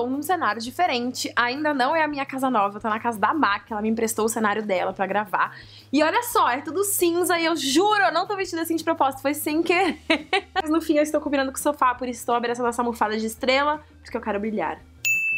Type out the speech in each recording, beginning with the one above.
estou num cenário diferente, ainda não é a minha casa nova, eu tô na casa da Mac, ela me emprestou o cenário dela pra gravar. E olha só, é tudo cinza e eu juro, eu não tô vestida assim de propósito, foi sem querer. Mas no fim eu estou combinando com o sofá, por isso estou abraçando essa almofada de estrela, porque eu quero brilhar.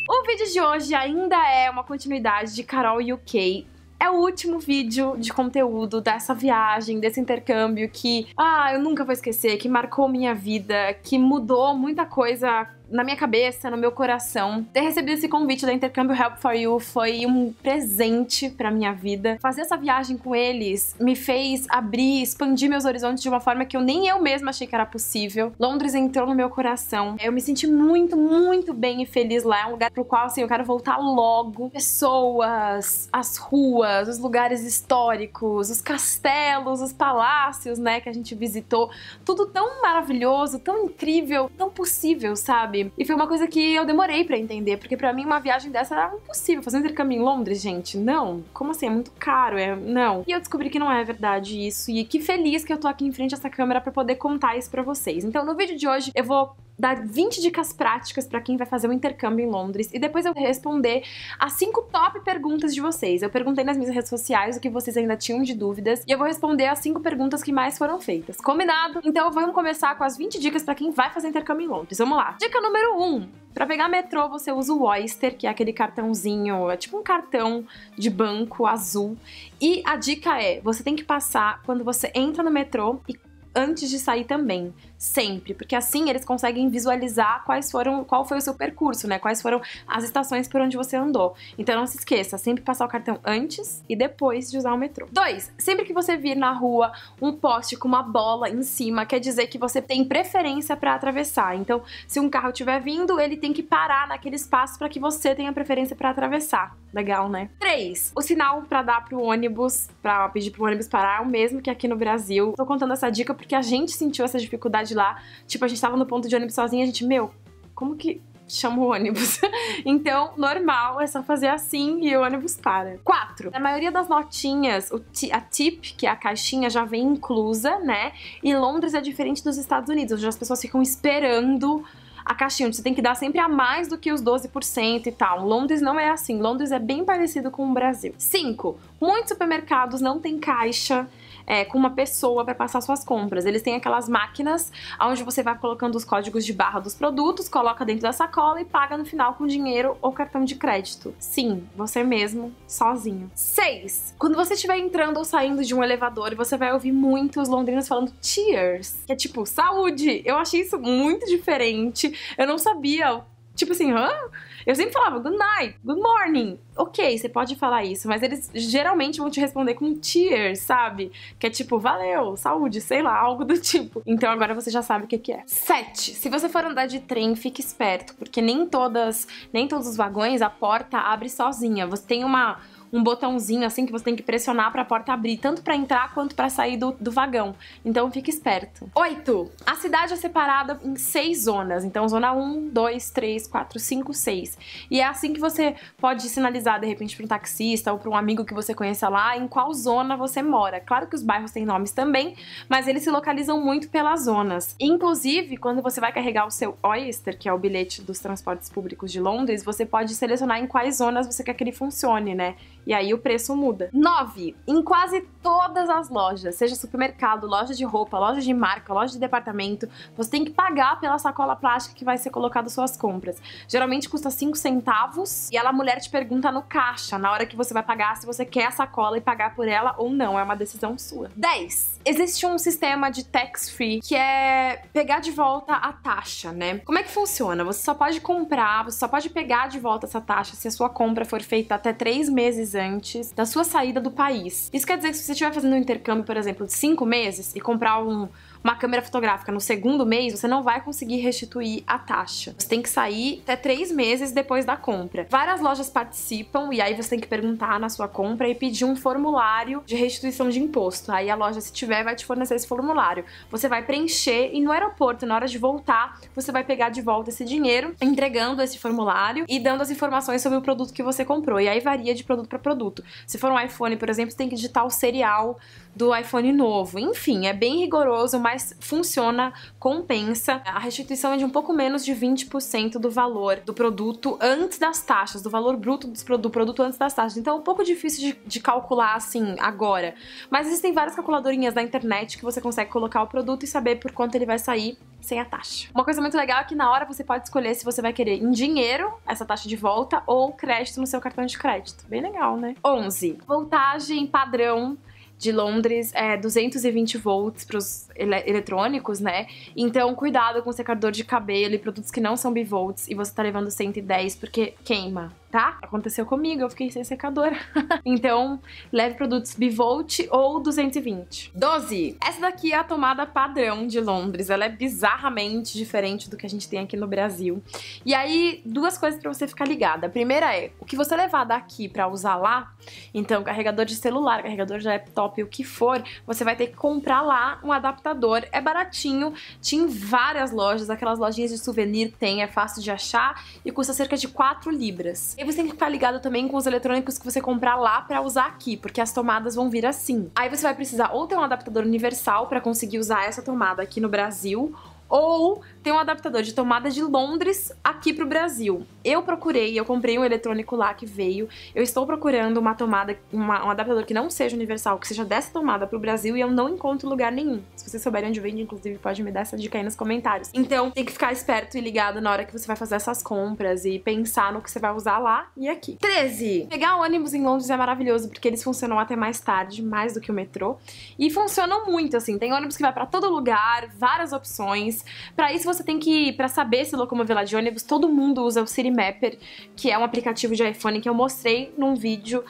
O vídeo de hoje ainda é uma continuidade de Carol UK. É o último vídeo de conteúdo dessa viagem, desse intercâmbio que, eu nunca vou esquecer, que marcou minha vida, que mudou muita coisa na minha cabeça, no meu coração. Ter recebido esse convite da Intercâmbio Help for You foi um presente pra minha vida. Fazer essa viagem com eles me fez abrir, expandir meus horizontes de uma forma que nem eu mesma achei que era possível. Londres entrou no meu coração. Eu me senti muito, muito bem e feliz lá. É um lugar pro qual, assim, eu quero voltar logo. Pessoas, as ruas, os lugares históricos, os castelos, os palácios, né, que a gente visitou. Tudo tão maravilhoso, tão incrível, tão possível, sabe? E foi uma coisa que eu demorei pra entender, porque pra mim uma viagem dessa era impossível. Fazer um intercâmbio em Londres, gente, não. Como assim? É muito caro, não. E eu descobri que não é verdade isso, e que feliz que eu tô aqui em frente a essa câmera pra poder contar isso pra vocês. Então no vídeo de hoje eu vou dar 20 dicas práticas pra quem vai fazer um intercâmbio em Londres e depois eu vou responder as 5 top perguntas de vocês. Eu perguntei nas minhas redes sociais o que vocês ainda tinham de dúvidas e eu vou responder as 5 perguntas que mais foram feitas. Combinado? Então vamos começar com as 20 dicas pra quem vai fazer intercâmbio em Londres. Vamos lá. Dica número 1. Pra pegar metrô, você usa o Oyster, que é aquele cartãozinho, é tipo um cartão de banco azul. E a dica é, você tem que passar quando você entra no metrô e antes de sair também, sempre, porque assim eles conseguem visualizar qual foi o seu percurso, né? Quais foram as estações por onde você andou. Então não se esqueça, sempre passar o cartão antes e depois de usar o metrô. 2. Sempre que você vir na rua um poste com uma bola em cima, quer dizer que você tem preferência para atravessar. Então, se um carro estiver vindo, ele tem que parar naquele espaço para que você tenha preferência para atravessar. Legal, né? 3. O sinal para dar pro ônibus, para pedir pro ônibus parar, é o mesmo que aqui no Brasil. Tô contando essa dica porque a gente sentiu essa dificuldade lá. Tipo, a gente tava no ponto de ônibus sozinha, a gente, como que chama o ônibus? Então, normal, é só fazer assim e o ônibus para. 4. Na maioria das notinhas, a tip, que é a caixinha, já vem inclusa, né? E Londres é diferente dos Estados Unidos, onde as pessoas ficam esperando a caixinha, onde você tem que dar sempre a mais do que os 12% e tal. Londres não é assim, Londres é bem parecido com o Brasil. 5. Muitos supermercados não têm caixa com uma pessoa para passar suas compras. Eles têm aquelas máquinas onde você vai colocando os códigos de barra dos produtos, coloca dentro da sacola e paga no final com dinheiro ou cartão de crédito. Sim, você mesmo, sozinho. 6. Quando você estiver entrando ou saindo de um elevador, você vai ouvir muitos londrinos falando cheers, que é tipo, saúde! Eu achei isso muito diferente. Eu não sabia. Tipo assim, eu sempre falava good night, good morning. Ok, você pode falar isso, mas eles geralmente vão te responder com cheers, sabe? Que é tipo, valeu, saúde, sei lá, algo do tipo. Então agora você já sabe o que é. 7. Se você for andar de trem, fique esperto, porque nem todos os vagões a porta abre sozinha. Você tem um botãozinho assim que você tem que pressionar pra porta abrir, tanto pra entrar quanto pra sair do vagão. Então fique esperto. 8. A cidade é separada em 6 zonas. Então zona 1, 2, 3, 4, 5, 6. E é assim que você pode sinalizar de repente pra um taxista ou pra um amigo que você conheça lá em qual zona você mora. Claro que os bairros têm nomes também, mas eles se localizam muito pelas zonas. Inclusive, quando você vai carregar o seu Oyster, que é o bilhete dos transportes públicos de Londres, você pode selecionar em quais zonas você quer que ele funcione, né? E aí o preço muda. 9. Em quase todas as lojas, seja supermercado, loja de roupa, loja de marca, loja de departamento, você tem que pagar pela sacola plástica que vai ser colocada suas compras. Geralmente custa 5 centavos e a mulher te pergunta no caixa, na hora que você vai pagar, se você quer a sacola e pagar por ela ou não. É uma decisão sua. 10. Existe um sistema de tax-free que é pegar de volta a taxa, né? Como é que funciona? Você só pode comprar, você só pode pegar de volta essa taxa se a sua compra for feita até 3 meses antes da sua saída do país. Isso quer dizer que se você estiver fazendo um intercâmbio, por exemplo, de 5 meses e comprar uma câmera fotográfica no segundo mês, você não vai conseguir restituir a taxa. Você tem que sair até 3 meses depois da compra. Várias lojas participam e aí você tem que perguntar na sua compra e pedir um formulário de restituição de imposto. Aí a loja, se tiver, vai te fornecer esse formulário. Você vai preencher e no aeroporto, na hora de voltar, você vai pegar de volta esse dinheiro, entregando esse formulário e dando as informações sobre o produto que você comprou. E aí varia de produto para produto. Se for um iPhone, por exemplo, você tem que digitar o serial do iPhone novo. Enfim, é bem rigoroso, mas mas funciona, compensa. A restituição é de um pouco menos de 20% do valor do produto antes das taxas, do valor bruto do produto antes das taxas. Então é um pouco difícil de calcular assim agora, mas existem várias calculadorinhas na internet que você consegue colocar o produto e saber por quanto ele vai sair sem a taxa. Uma coisa muito legal é que na hora você pode escolher se você vai querer em dinheiro essa taxa de volta ou crédito no seu cartão de crédito. Bem legal, né? 11. Voltagem padrão de Londres é 220 volts para os eletrônicos, né? Então cuidado com o secador de cabelo e produtos que não são bivolts e você tá levando 110 porque queima, tá? Aconteceu comigo, eu fiquei sem secador. Então leve produtos bivolt ou 220. 12. Essa daqui é a tomada padrão de Londres. Ela é bizarramente diferente do que a gente tem aqui no Brasil. E aí, duas coisas pra você ficar ligada. A primeira é, o que você levar daqui pra usar lá, então carregador de celular, carregador de laptop, o que for, você vai ter que comprar lá um adaptador. É baratinho, tinha em várias lojas, aquelas lojinhas de souvenir tem, é fácil de achar e custa cerca de 4 libras. E você tem que ficar ligado também com os eletrônicos que você comprar lá pra usar aqui, porque as tomadas vão vir assim. Aí você vai precisar ou ter um adaptador universal pra conseguir usar essa tomada aqui no Brasil, ou tem um adaptador de tomada de Londres aqui pro Brasil. Eu comprei um eletrônico lá que veio. Eu estou procurando uma tomada, um adaptador que não seja universal, que seja dessa tomada pro Brasil, e eu não encontro lugar nenhum. Se vocês souberem onde vende, inclusive, pode me dar essa dica aí nos comentários. Então, tem que ficar esperto e ligado na hora que você vai fazer essas compras e pensar no que você vai usar lá e aqui. 13. Pegar ônibus em Londres é maravilhoso, porque eles funcionam até mais tarde, mais do que o metrô. E funcionam muito, assim. Tem ônibus que vai pra todo lugar, várias opções. Pra isso você tem que, pra saber se locomover lá de ônibus, todo mundo usa o City Mapper, que é um aplicativo de iPhone que eu mostrei num vídeo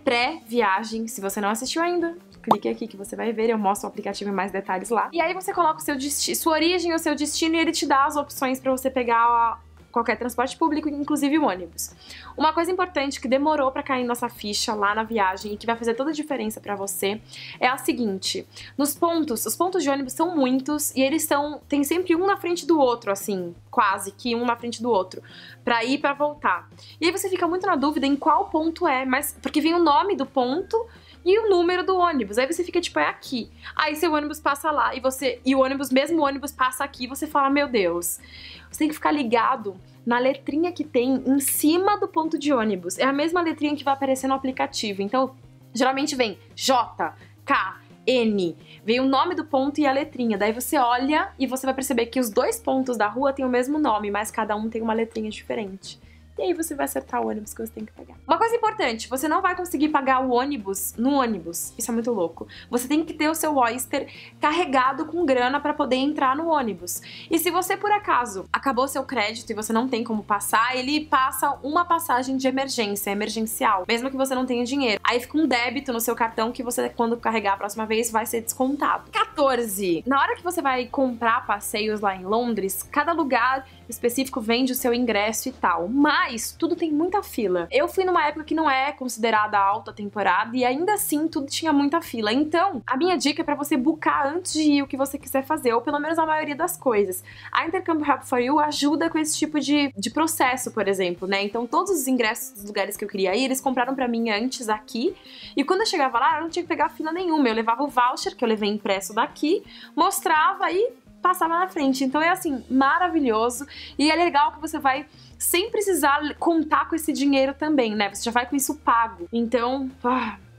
pré-viagem. Se você não assistiu ainda, clique aqui que você vai ver, eu mostro o aplicativo em mais detalhes lá. E aí você coloca o seu destino, sua origem, o seu destino, e ele te dá as opções pra você pegar qualquer transporte público, inclusive o ônibus. Uma coisa importante que demorou pra cair nossa ficha lá na viagem e que vai fazer toda a diferença pra você é a seguinte: os pontos de ônibus são muitos e eles tem sempre um na frente do outro, assim, quase que um na frente do outro, pra ir e pra voltar. E aí você fica muito na dúvida em qual ponto é, mas porque vem o nome do ponto e o número do ônibus. Aí você fica tipo, é aqui. Aí seu ônibus passa lá e o ônibus, mesmo o ônibus passa aqui, e você fala, meu Deus. Você tem que ficar ligado na letrinha que tem em cima do ponto de ônibus. É a mesma letrinha que vai aparecer no aplicativo. Então, geralmente vem J, K, N. Vem o nome do ponto e a letrinha. Daí você olha e você vai perceber que os dois pontos da rua têm o mesmo nome, mas cada um tem uma letrinha diferente. E aí você vai acertar o ônibus que você tem que pegar. Uma coisa importante, você não vai conseguir pagar o ônibus no ônibus. Isso é muito louco. Você tem que ter o seu Oyster carregado com grana pra poder entrar no ônibus. E se você, por acaso, acabou seu crédito e você não tem como passar, ele passa uma passagem de emergência, emergencial, mesmo que você não tenha dinheiro. Aí fica um débito no seu cartão que você, quando carregar a próxima vez, vai ser descontado. 14. Na hora que você vai comprar passeios lá em Londres, cada lugar específico vende o seu ingresso e tal, mas tudo tem muita fila. Eu fui numa época que não é considerada alta temporada e ainda assim tudo tinha muita fila. Então, a minha dica é pra você buscar antes de ir o que você quiser fazer, ou pelo menos a maioria das coisas. A Intercambio Help for You ajuda com esse tipo de processo, por exemplo, né? Então, todos os ingressos dos lugares que eu queria ir, eles compraram pra mim antes aqui, e quando eu chegava lá, eu não tinha que pegar fila nenhuma. Eu levava o voucher, que eu levei impresso daqui, mostrava e passava na frente. Então é assim, maravilhoso. E é legal que você vai sem precisar contar com esse dinheiro também, né? Você já vai com isso pago. Então,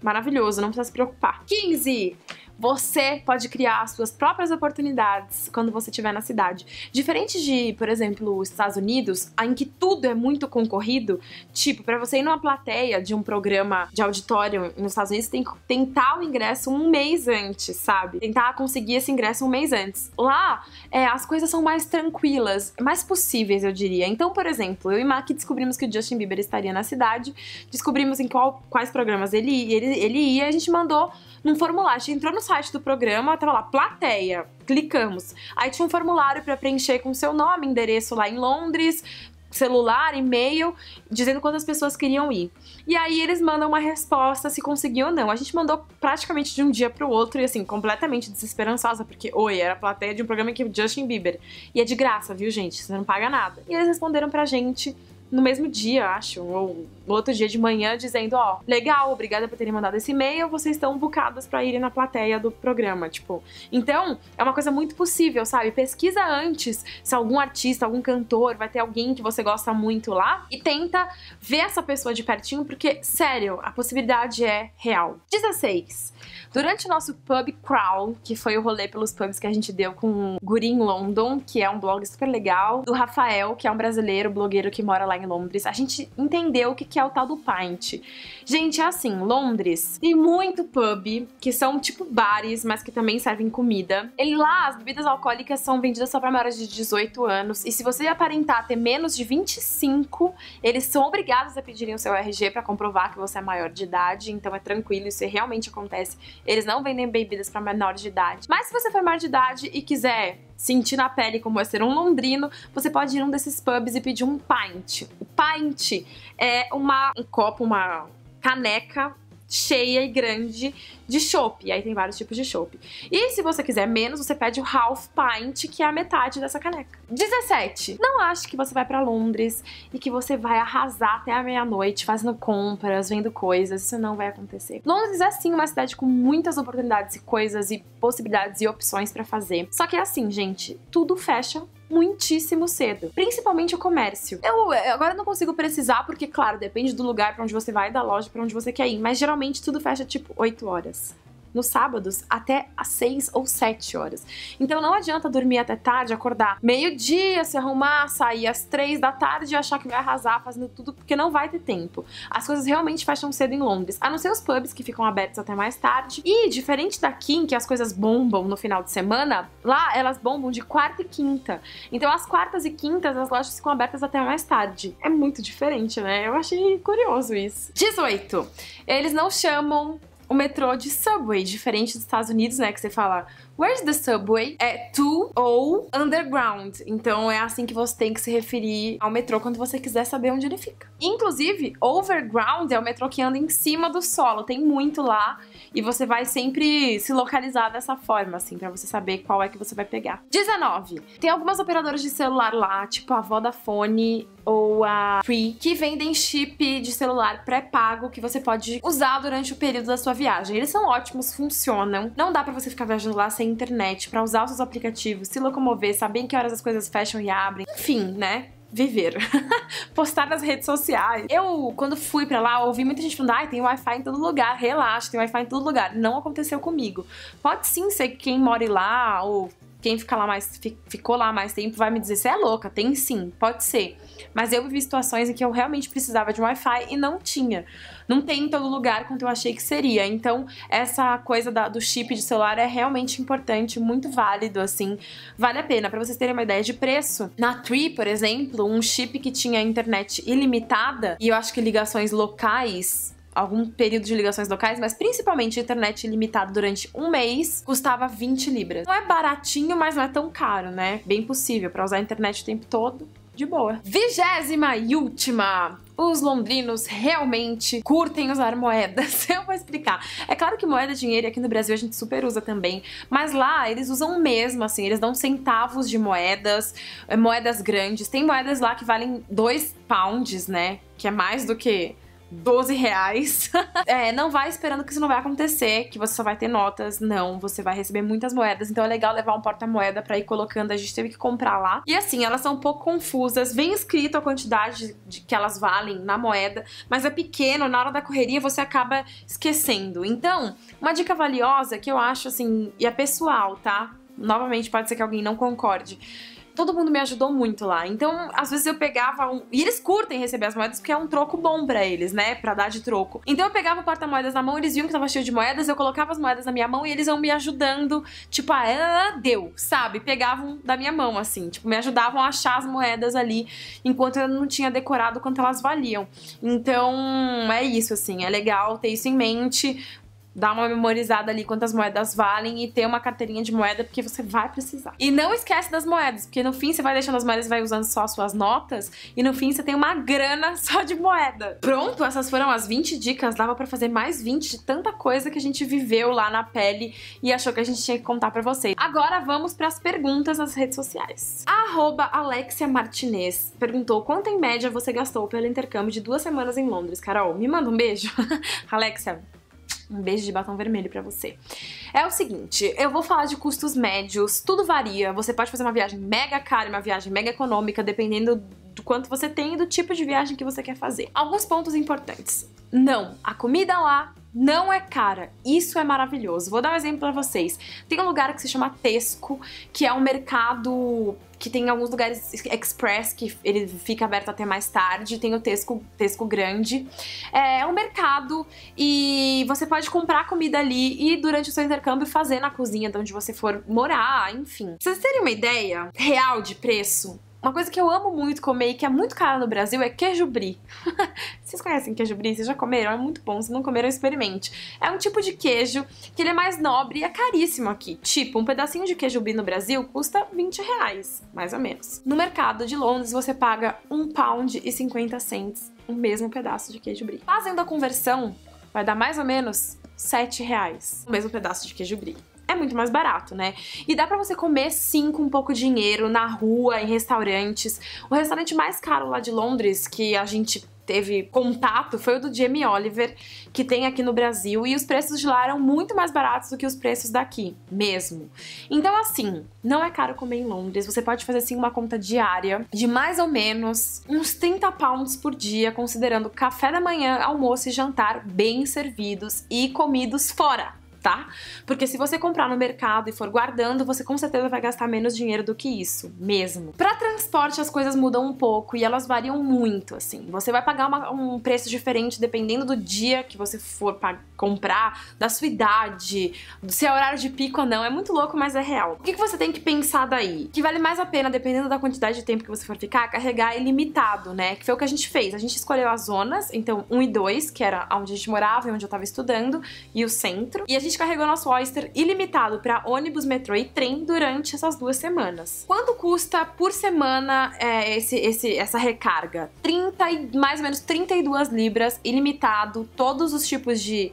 maravilhoso, não precisa se preocupar. 15. Você pode criar as suas próprias oportunidades quando você estiver na cidade. Diferente de, por exemplo, os Estados Unidos, em que tudo é muito concorrido, tipo, pra você ir numa plateia de um programa de auditório nos Estados Unidos, você tem que tentar o ingresso um mês antes, sabe? Tentar conseguir esse ingresso um mês antes. Lá, as coisas são mais tranquilas, mais possíveis, eu diria. Então, por exemplo, eu e Maki descobrimos que o Justin Bieber estaria na cidade, descobrimos em quais programas ele ia, e a gente mandou num formulário. A gente entrou no site do programa, tava lá, plateia, clicamos. Aí tinha um formulário pra preencher com seu nome, endereço lá em Londres, celular, e-mail, dizendo quantas pessoas queriam ir. E aí eles mandam uma resposta se conseguiu ou não. A gente mandou praticamente de um dia pro outro e assim, completamente desesperançosa, porque, era a plateia de um programa que é o Justin Bieber. E é de graça, viu, gente? Você não paga nada. E eles responderam pra gente no mesmo dia, acho, ou no outro dia de manhã, dizendo, ó, legal, obrigada por terem mandado esse e-mail, vocês estão bucadas pra irem na plateia do programa, tipo. Então, é uma coisa muito possível, sabe? Pesquisa antes se algum artista, algum cantor, vai ter alguém que você gosta muito lá e tenta ver essa pessoa de pertinho, porque, sério, a possibilidade é real. 16. Durante o nosso pub crawl, que foi o rolê pelos pubs que a gente deu com o Guri em London, que é um blog super legal, do Rafael, que é um brasileiro, blogueiro que mora lá em Londres, a gente entendeu o que é o tal do pint. Gente, é assim, Londres tem muito pub, que são tipo bares, mas que também servem comida. E lá, as bebidas alcoólicas são vendidas só para maiores de 18 anos, e se você aparentar ter menos de 25, eles são obrigados a pedirem o seu RG para comprovar que você é maior de idade, então é tranquilo, isso realmente acontece. Eles não vendem bebidas para menores de idade. Mas se você for maior de idade e quiser sentir na pele como é ser um londrino, você pode ir num desses pubs e pedir um pint. O pint é um copo, uma caneca cheia e grande de chopp. E aí tem vários tipos de chopp. E se você quiser menos, você pede o half pint, que é a metade dessa caneca. 17. Não ache que você vai pra Londres e que você vai arrasar até a meia-noite fazendo compras, vendo coisas. Isso não vai acontecer. Londres é sim uma cidade com muitas oportunidades e coisas e possibilidades e opções pra fazer. Só que é assim, gente, tudo fecha muitíssimo cedo, principalmente o comércio. Eu agora não consigo precisar porque, claro, depende do lugar pra onde você vai e da loja pra onde você quer ir, mas geralmente tudo fecha tipo 8 horas. Nos sábados, até às 6 ou 7 horas. Então não adianta dormir até tarde, acordar meio-dia, se arrumar, sair às 3 da tarde e achar que vai arrasar fazendo tudo, porque não vai ter tempo. As coisas realmente fecham cedo em Londres, a não ser os pubs que ficam abertos até mais tarde. E, diferente daqui, em que as coisas bombam no final de semana, lá elas bombam de quarta e quinta. Então às quartas e quintas as lojas ficam abertas até mais tarde. É muito diferente, né? Eu achei curioso isso. 18. Eles não chamam o metrô de subway, diferente dos Estados Unidos, né, que você fala where's the subway? É to ou underground. Então é assim que você tem que se referir ao metrô quando você quiser saber onde ele fica. Inclusive, overground é o metrô que anda em cima do solo, tem muito lá e você vai sempre se localizar dessa forma, assim, pra você saber qual é que você vai pegar. 19. Tem algumas operadoras de celular lá, tipo a Vodafone ou a Free, que vendem chip de celular pré-pago que você pode usar durante o período da sua viagem. Eles são ótimos, funcionam. Não dá pra você ficar viajando lá sem internet, pra usar os seus aplicativos, se locomover, saber em que horas as coisas fecham e abrem. Enfim, né? Viver. Postar nas redes sociais. Eu, quando fui pra lá, ouvi muita gente falando, ai, tem Wi-Fi em todo lugar, relaxa, tem Wi-Fi em todo lugar. Não aconteceu comigo. Pode sim ser que quem mora lá, ou quem ficou lá mais tempo vai me dizer, você é louca, tem sim, pode ser. Mas eu vivi situações em que eu realmente precisava de Wi-Fi e não tinha. Não tem em todo lugar quanto eu achei que seria. Então, essa coisa do chip de celular é realmente importante, muito válido, assim. Vale a pena. Pra vocês terem uma ideia de preço, na Tree, por exemplo, um chip que tinha internet ilimitada, e eu acho que ligações locais, algum período de ligações locais, mas principalmente internet ilimitada durante um mês, custava 20 libras. Não é baratinho, mas não é tão caro, né? Bem possível pra usar a internet o tempo todo. De boa. 20ª e última. Os londrinos realmente curtem usar moedas. Eu vou explicar. É claro que moeda é dinheiro e aqui no Brasil a gente super usa também, mas lá eles usam mesmo, assim, eles dão centavos de moedas, moedas grandes. Tem moedas lá que valem 2 pounds, né? Que é mais do que 12 reais. Não vai esperando que isso não vai acontecer, que você só vai ter notas. Não, você vai receber muitas moedas. Então é legal levar um porta-moeda pra ir colocando. A gente teve que comprar lá. E assim, elas são um pouco confusas. Vem escrito a quantidade de que elas valem na moeda, mas é pequeno, na hora da correria você acaba esquecendo. Então, uma dica valiosa que eu acho assim, e é pessoal, tá? Novamente, pode ser que alguém não concorde. Todo mundo me ajudou muito lá. Então, às vezes eu pegava E eles curtem receber as moedas porque é um troco bom pra eles, né? Pra dar de troco. Então eu pegava o porta-moedas na mão, eles viam que tava cheio de moedas, eu colocava as moedas na minha mão e eles iam me ajudando. Tipo, deu, sabe? Pegavam da minha mão, assim. Tipo, me ajudavam a achar as moedas ali, enquanto eu não tinha decorado quanto elas valiam. Então, é isso, assim. É legal ter isso em mente. dar uma memorizada ali quantas moedas valem e ter uma carteirinha de moeda, porque você vai precisar. E não esquece das moedas, porque no fim você vai deixando as moedas e vai usando só as suas notas, e no fim você tem uma grana só de moeda. Pronto, essas foram as 20 dicas, dava pra fazer mais 20 de tanta coisa que a gente viveu lá na pele e achou que a gente tinha que contar pra vocês. Agora vamos pras perguntas nas redes sociais. A Alexia Martinez perguntou quanto em média você gastou pelo intercâmbio de 2 semanas em Londres. Carol, me manda um beijo. Alexia, um beijo de batom vermelho pra você. É o seguinte, eu vou falar de custos médios, tudo varia. Você pode fazer uma viagem mega cara e uma viagem mega econômica, dependendo do quanto você tem e do tipo de viagem que você quer fazer. Alguns pontos importantes. Não, a comida lá não é cara. Isso é maravilhoso. Vou dar um exemplo pra vocês. Tem um lugar que se chama Tesco, que é um mercado que tem alguns lugares express, que ele fica aberto até mais tarde. Tem o Tesco grande. É um mercado e você pode comprar comida ali e durante o seu intercâmbio fazer na cozinha de onde você for morar, enfim. Pra vocês terem uma ideia real de preço, uma coisa que eu amo muito comer e que é muito cara no Brasil é queijo brie. Vocês conhecem queijo brie? Vocês já comeram? É muito bom. Se não comeram, experimente. É um tipo de queijo que ele é mais nobre e é caríssimo aqui. Tipo, um pedacinho de queijo brie no Brasil custa 20 reais, mais ou menos. No mercado de Londres, você paga £1,50 o mesmo pedaço de queijo brie. Fazendo a conversão, vai dar mais ou menos 7 reais o mesmo pedaço de queijo brie. É muito mais barato, né? E dá pra você comer, sim, com pouco dinheiro, na rua, em restaurantes. O restaurante mais caro lá de Londres, que a gente teve contato, foi o do Jamie Oliver, que tem aqui no Brasil, e os preços de lá eram muito mais baratos do que os preços daqui, mesmo. Então, assim, não é caro comer em Londres, você pode fazer, assim, uma conta diária de mais ou menos uns 30 pounds por dia, considerando café da manhã, almoço e jantar bem servidos e comidos fora. Tá? Porque se você comprar no mercado e for guardando, você com certeza vai gastar menos dinheiro do que isso, mesmo. Pra transporte as coisas mudam um pouco e elas variam muito, assim. Você vai pagar um preço diferente dependendo do dia que você for comprar, da sua idade, se é horário de pico ou não. É muito louco, mas é real. O que você tem que pensar daí? Que vale mais a pena, dependendo da quantidade de tempo que você for ficar, carregar ilimitado, né? Que foi o que a gente fez. A gente escolheu as zonas, então 1 e 2, que era onde a gente morava e onde eu tava estudando, e o centro. E a gente carregou nosso Oyster ilimitado para ônibus, metrô e trem durante essas 2 semanas. Quanto custa por semana essa recarga? Mais ou menos 32 libras, ilimitado, todos os tipos de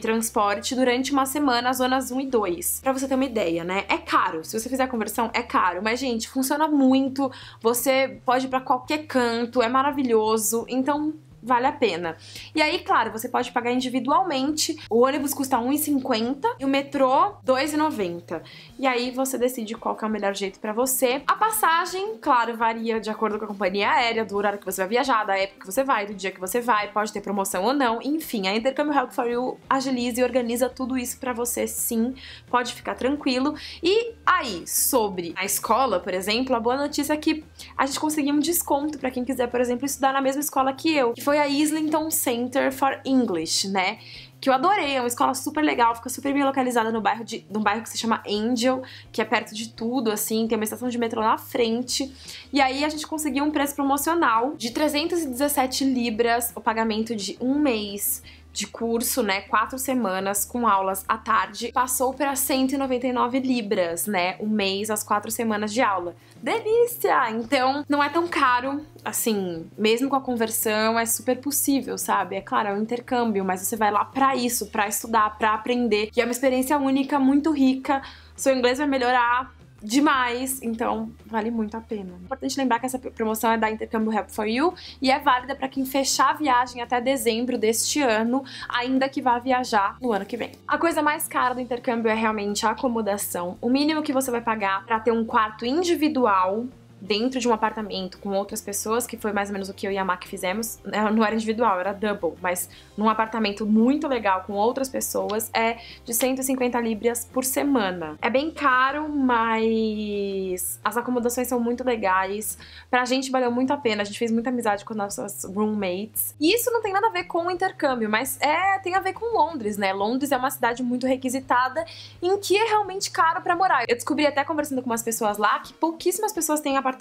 transporte durante uma semana, as zonas 1 e 2. Pra você ter uma ideia, né? É caro. Se você fizer a conversão, é caro. Mas, gente, funciona muito. Você pode ir pra qualquer canto. É maravilhoso. Então, vale a pena. E aí, claro, você pode pagar individualmente. O ônibus custa R$1,50 e o metrô R$2,90. E aí você decide qual que é o melhor jeito pra você. A passagem, claro, varia de acordo com a companhia aérea, do horário que você vai viajar, da época que você vai, do dia que você vai, pode ter promoção ou não. Enfim, a Intercâmbio Help for You agiliza e organiza tudo isso pra você, sim. Pode ficar tranquilo. E aí, sobre a escola, por exemplo, a boa notícia é que a gente conseguiu um desconto pra quem quiser, por exemplo, estudar na mesma escola que eu, que foi a Islington Center for English, né? Que eu adorei, é uma escola super legal, fica super bem localizada num bairro que se chama Angel, que é perto de tudo, assim, tem uma estação de metrô na frente. E aí a gente conseguiu um preço promocional de 317 libras, o pagamento de 1 mês de curso, né, 4 semanas com aulas à tarde, passou para 199 libras, né, um mês, as 4 semanas de aula. Delícia! Então, não é tão caro, assim, mesmo com a conversão, é super possível, sabe? É claro, é um intercâmbio, mas você vai lá pra isso, pra estudar, pra aprender, e é uma experiência única, muito rica, seu inglês vai melhorar demais, então vale muito a pena. É importante lembrar que essa promoção é da Intercâmbio Help for You e é válida para quem fechar a viagem até dezembro deste ano, ainda que vá viajar no ano que vem. A coisa mais cara do intercâmbio é realmente a acomodação. O mínimo que você vai pagar para ter um quarto individual dentro de um apartamento com outras pessoas, que foi mais ou menos o que eu e a Mac fizemos. Não era individual, era double, mas num apartamento muito legal com outras pessoas, é de 150 libras por semana. É bem caro, mas as acomodações são muito legais. Pra gente valeu muito a pena, a gente fez muita amizade com nossas roommates. E isso não tem nada a ver com o intercâmbio, mas tem a ver com Londres, né? Londres é uma cidade muito requisitada, em que é realmente caro pra morar. Eu descobri até conversando com umas pessoas lá que pouquíssimas pessoas têm apartamentos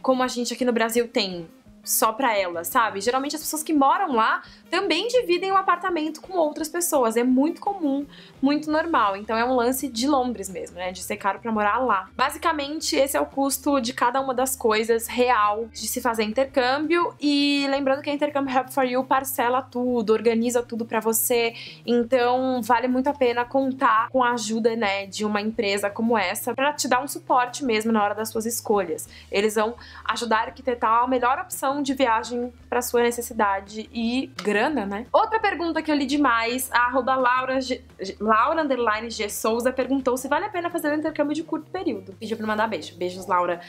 como a gente aqui no Brasil tem. só pra ela, sabe? Geralmente as pessoas que moram lá também dividem um apartamento com outras pessoas. É muito comum, muito normal. Então é um lance de Londres mesmo, né? De ser caro pra morar lá. Basicamente, esse é o custo de cada uma das coisas real de se fazer intercâmbio. E lembrando que a Intercâmbio Help for You parcela tudo, organiza tudo pra você. Então vale muito a pena contar com a ajuda, né, de uma empresa como essa pra te dar um suporte mesmo na hora das suas escolhas. Eles vão ajudar a arquitetar a melhor opção de viagem pra sua necessidade e grana, né? Outra pergunta que eu li demais, a @Laura_G Souza perguntou se vale a pena fazer um intercâmbio de curto período. Pediu pra mandar beijo. Beijos, Laura.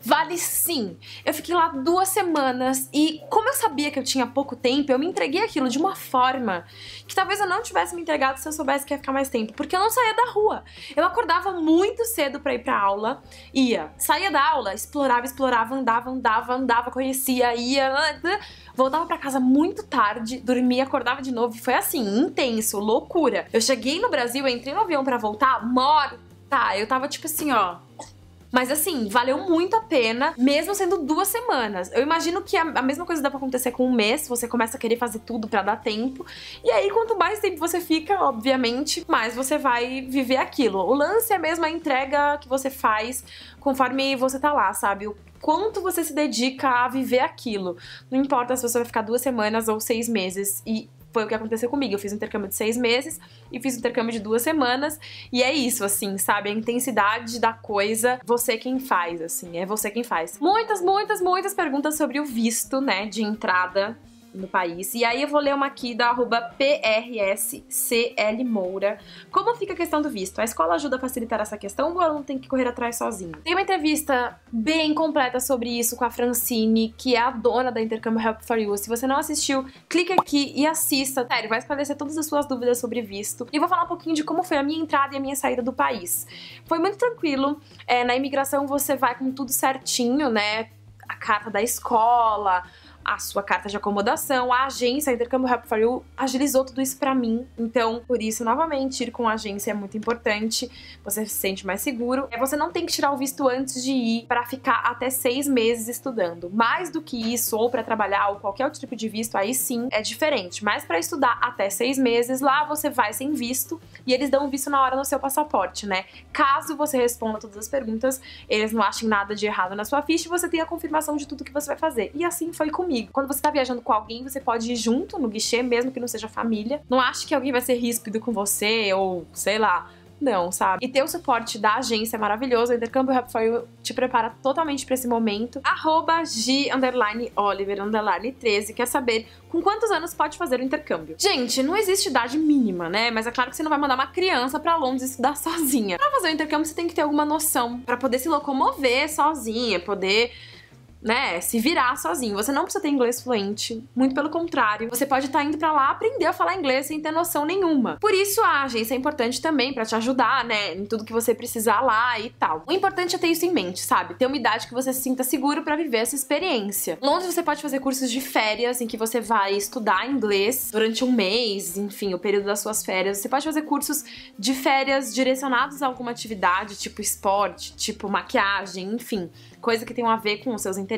Vale sim! Eu fiquei lá 2 semanas e como eu sabia que eu tinha pouco tempo, eu me entreguei aquilo de uma forma que talvez eu não tivesse me entregado se eu soubesse que ia ficar mais tempo, porque eu não saía da rua. Eu acordava muito cedo pra ir pra aula, saía da aula, explorava, andava, conhecia, voltava pra casa muito tarde, dormia, acordava de novo e foi assim, intenso, loucura. Eu cheguei no Brasil, entrei no avião pra voltar, morta. Eu tava tipo assim, ó. Mas assim, valeu muito a pena, mesmo sendo 2 semanas. Eu imagino que a mesma coisa dá pra acontecer com um mês, você começa a querer fazer tudo pra dar tempo. E aí, quanto mais tempo você fica, obviamente, mais você vai viver aquilo. O lance é mesmo a entrega que você faz conforme você tá lá, sabe? O quanto você se dedica a viver aquilo. Não importa se você vai ficar 2 semanas ou 6 meses. E foi o que aconteceu comigo. Eu fiz um intercâmbio de 6 meses e fiz um intercâmbio de 2 semanas. E é isso, assim, sabe? A intensidade da coisa, você quem faz, assim. É você quem faz. Muitas perguntas sobre o visto, né? De entrada no país. E aí eu vou ler uma aqui da @PRSCLMoura. Como fica a questão do visto? A escola ajuda a facilitar essa questão ou o aluno tem que correr atrás sozinho? Tem uma entrevista bem completa sobre isso com a Francine, que é a dona da Intercâmbio Help for You. Se você não assistiu, clica aqui e assista. Sério, vai esclarecer todas as suas dúvidas sobre visto. E vou falar um pouquinho de como foi a minha entrada e a minha saída do país. Foi muito tranquilo. Na imigração você vai com tudo certinho, né? A carta da escola, a sua carta de acomodação, a agência, a Intercâmbio Help for You agilizou tudo isso pra mim. Então, por isso, novamente, ir com a agência é muito importante. Você se sente mais seguro. Você não tem que tirar o visto antes de ir pra ficar até 6 meses estudando. Mais do que isso, ou pra trabalhar, ou qualquer outro tipo de visto, aí sim é diferente. Mas pra estudar até 6 meses, lá você vai sem visto e eles dão o visto na hora no seu passaporte, né? Caso você responda todas as perguntas, eles não achem nada de errado na sua ficha e você tem a confirmação de tudo que você vai fazer. E assim foi comigo. Quando você tá viajando com alguém, você pode ir junto no guichê, mesmo que não seja família. Não ache que alguém vai ser ríspido com você ou, sei lá, não, sabe? E ter o suporte da agência é maravilhoso. O Intercâmbio Help for You te prepara totalmente pra esse momento. @G_Oliver_13 quer saber com quantos anos pode fazer o intercâmbio. Gente, não existe idade mínima, né? Mas é claro que você não vai mandar uma criança pra Londres estudar sozinha. Pra fazer o intercâmbio, você tem que ter alguma noção pra poder se locomover sozinha, poder, né, se virar sozinho. Você não precisa ter inglês fluente, muito pelo contrário. Você pode estar indo pra lá aprender a falar inglês sem ter noção nenhuma. Por isso a agência é importante também pra te ajudar, né, em tudo que você precisar lá e tal. O importante é ter isso em mente, sabe? Ter uma idade que você se sinta seguro pra viver essa experiência. Londres você pode fazer cursos de férias em que você vai estudar inglês durante um mês, enfim, o período das suas férias. Você pode fazer cursos de férias direcionados a alguma atividade, tipo esporte, tipo maquiagem, enfim, coisa que tem a ver com os seus interesses.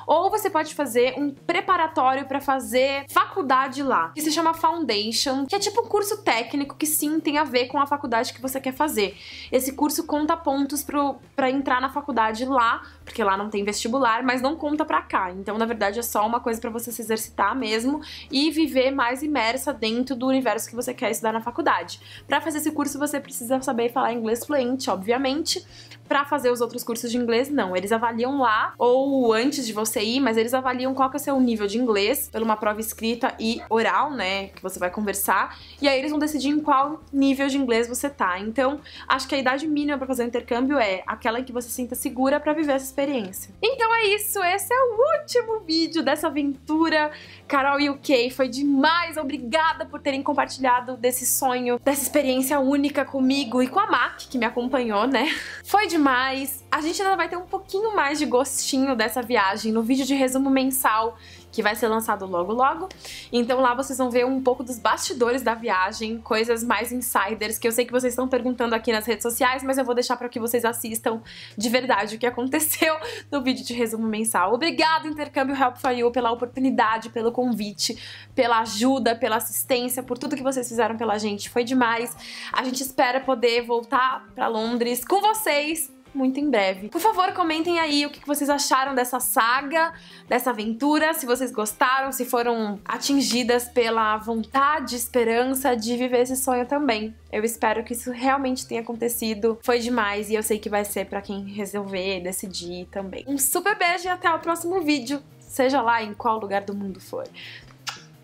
Ou você pode fazer um preparatório pra fazer faculdade lá, que se chama Foundation, que é tipo um curso técnico que sim tem a ver com a faculdade que você quer fazer. Esse curso conta pontos pra entrar na faculdade lá, porque lá não tem vestibular, mas não conta pra cá. Então, na verdade, é só uma coisa pra você se exercitar mesmo e viver mais imersa dentro do universo que você quer estudar na faculdade. Pra fazer esse curso, você precisa saber falar inglês fluente, obviamente. Pra fazer os outros cursos de inglês, não. Eles avaliam lá, ou antes de você ir, mas eles avaliam qual que é o seu nível de inglês, pela uma prova escrita e oral, né, que você vai conversar, e aí eles vão decidir em qual nível de inglês você tá. Então, acho que a idade mínima pra fazer o intercâmbio é aquela em que você se sinta segura pra viver essa experiência. Então é isso, esse é o último vídeo dessa aventura Carol UK. Foi demais, obrigada por terem compartilhado desse sonho, dessa experiência única comigo e com a Mac, que me acompanhou, né? Foi demais. A gente ainda vai ter um pouquinho mais de gostinho dessa viagem no vídeo de resumo mensal que vai ser lançado logo logo. Então lá vocês vão ver um pouco dos bastidores da viagem, coisas mais insiders, que eu sei que vocês estão perguntando aqui nas redes sociais, mas eu vou deixar para que vocês assistam de verdade o que aconteceu no vídeo de resumo mensal. Obrigada, Intercâmbio Help for You, pela oportunidade, pelo convite, pela ajuda, pela assistência, por tudo que vocês fizeram pela gente. Foi demais. A gente espera poder voltar para Londres com vocês muito em breve. Por favor, comentem aí o que vocês acharam dessa saga, dessa aventura, se vocês gostaram, se foram atingidas pela vontade, esperança de viver esse sonho também. Eu espero que isso realmente tenha acontecido. Foi demais e eu sei que vai ser pra quem resolver, decidir também. Um super beijo e até o próximo vídeo, seja lá em qual lugar do mundo for.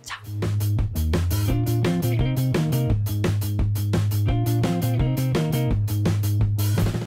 Tchau!